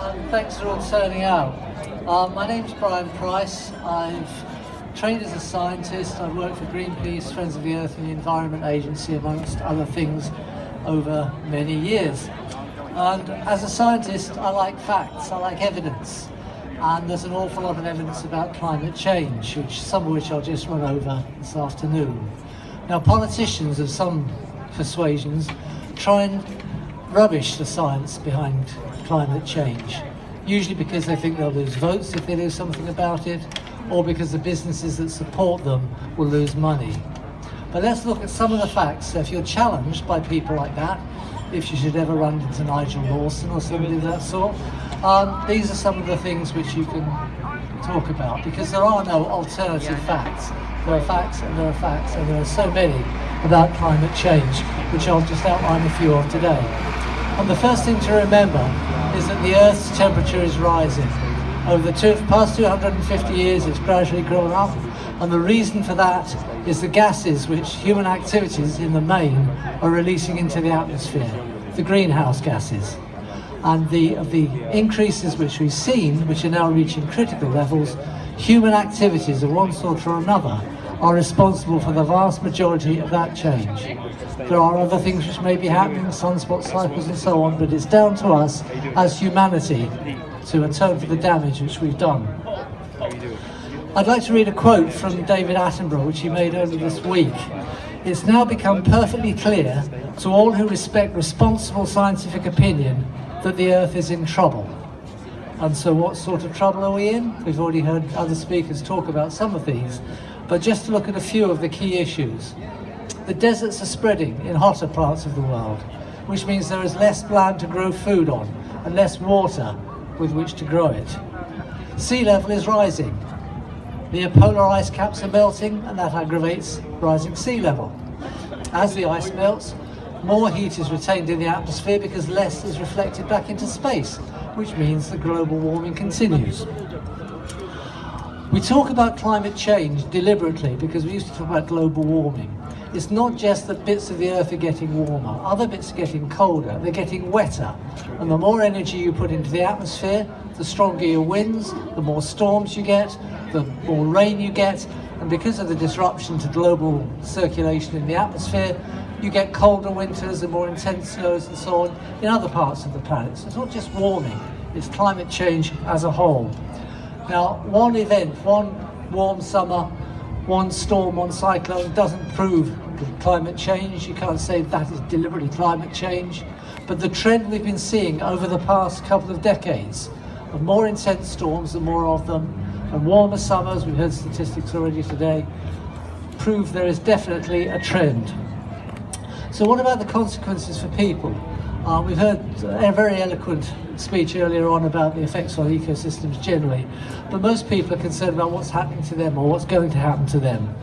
Thanks for all turning out. My name's Brian Price. I've trained as a scientist. I've worked for Greenpeace, Friends of the Earth and the Environment Agency, amongst other things, over many years. And as a scientist, I like facts, I like evidence. And there's an awful lot of evidence about climate change, some of which I'll just run over this afternoon. Now, politicians of some persuasions try and rubbish the science behind climate change, usually because they think they'll lose votes if they do something about it, or because the businesses that support them will lose money. But let's look at some of the facts. So if you're challenged by people like that, if you should ever run into Nigel Lawson or somebody of that sort, these are some of the things which you can talk about, because there are no alternative facts. There are facts and there are facts, and there are so many about climate change, which I'll just outline a few of today. And the first thing to remember is that the Earth's temperature is rising. Over the past 250 years, it's gradually grown up, and the reason for that is the gases which human activities in the main are releasing into the atmosphere, the greenhouse gases. And the increases which we've seen, which are now reaching critical levels, human activities of one sort or another are responsible for the vast majority of that change. There are other things which may be happening, sunspot cycles and so on, but it's down to us as humanity to atone for the damage which we've done. I'd like to read a quote from David Attenborough, which he made earlier this week. It's now become perfectly clear to all who respect responsible scientific opinion that the Earth is in trouble. And so what sort of trouble are we in? We've already heard other speakers talk about some of these, but just to look at a few of the key issues. The deserts are spreading in hotter parts of the world, which means there is less land to grow food on and less water with which to grow it. Sea level is rising. The polar ice caps are melting, and that aggravates rising sea level. As the ice melts, more heat is retained in the atmosphere because less is reflected back into space, which means that global warming continues. We talk about climate change deliberately because we used to talk about global warming. It's not just that bits of the Earth are getting warmer, other bits are getting colder, they're getting wetter. And the more energy you put into the atmosphere, the stronger your winds, the more storms you get, the more rain you get, and because of the disruption to global circulation in the atmosphere, you get colder winters and more intense snows and so on in other parts of the planet. So it's not just warming, it's climate change as a whole. Now, one event, one warm summer, one storm, one cyclone doesn't prove climate change. You can't say that is deliberately climate change. But the trend we've been seeing over the past couple of decades of more intense storms and more of them, and warmer summers, we've heard statistics already today, prove there is definitely a trend. So what about the consequences for people? We've heard a very eloquent speech earlier on about the effects on ecosystems generally, but most people are concerned about what's happening to them or what's going to happen to them.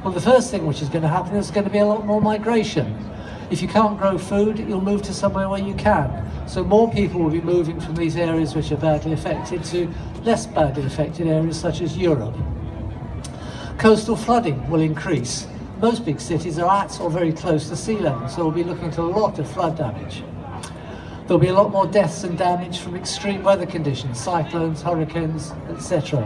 Well, the first thing which is going to happen is going to be a lot more migration. If you can't grow food, you'll move to somewhere where you can. So more people will be moving from these areas which are badly affected to less badly affected areas such as Europe. Coastal flooding will increase. Most big cities are at or very close to sea level, so we'll be looking at a lot of flood damage. There'll be a lot more deaths and damage from extreme weather conditions, cyclones, hurricanes, etc.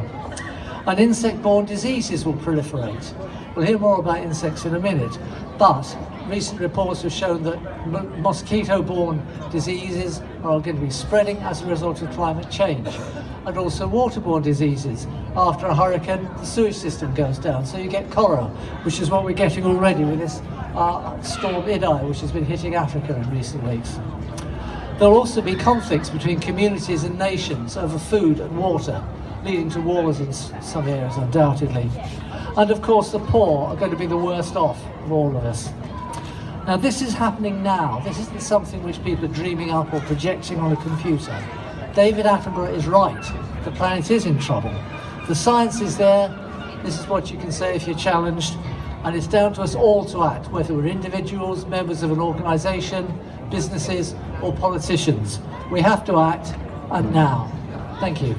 And insect-borne diseases will proliferate. We'll hear more about insects in a minute, but recent reports have shown that mosquito-borne diseases are going to be spreading as a result of climate change, and also waterborne diseases. After a hurricane, the sewage system goes down, so you get cholera, which is what we're getting already with this storm Idai, which has been hitting Africa in recent weeks. There'll also be conflicts between communities and nations over food and water, leading to wars in some areas, undoubtedly. And of course, the poor are going to be the worst off of all of us. Now, this is happening now. This isn't something which people are dreaming up or projecting on a computer. David Attenborough is right. The planet is in trouble. The science is there. This is what you can say if you're challenged. And it's down to us all to act, whether we're individuals, members of an organisation, businesses, or politicians. We have to act, and now. Thank you.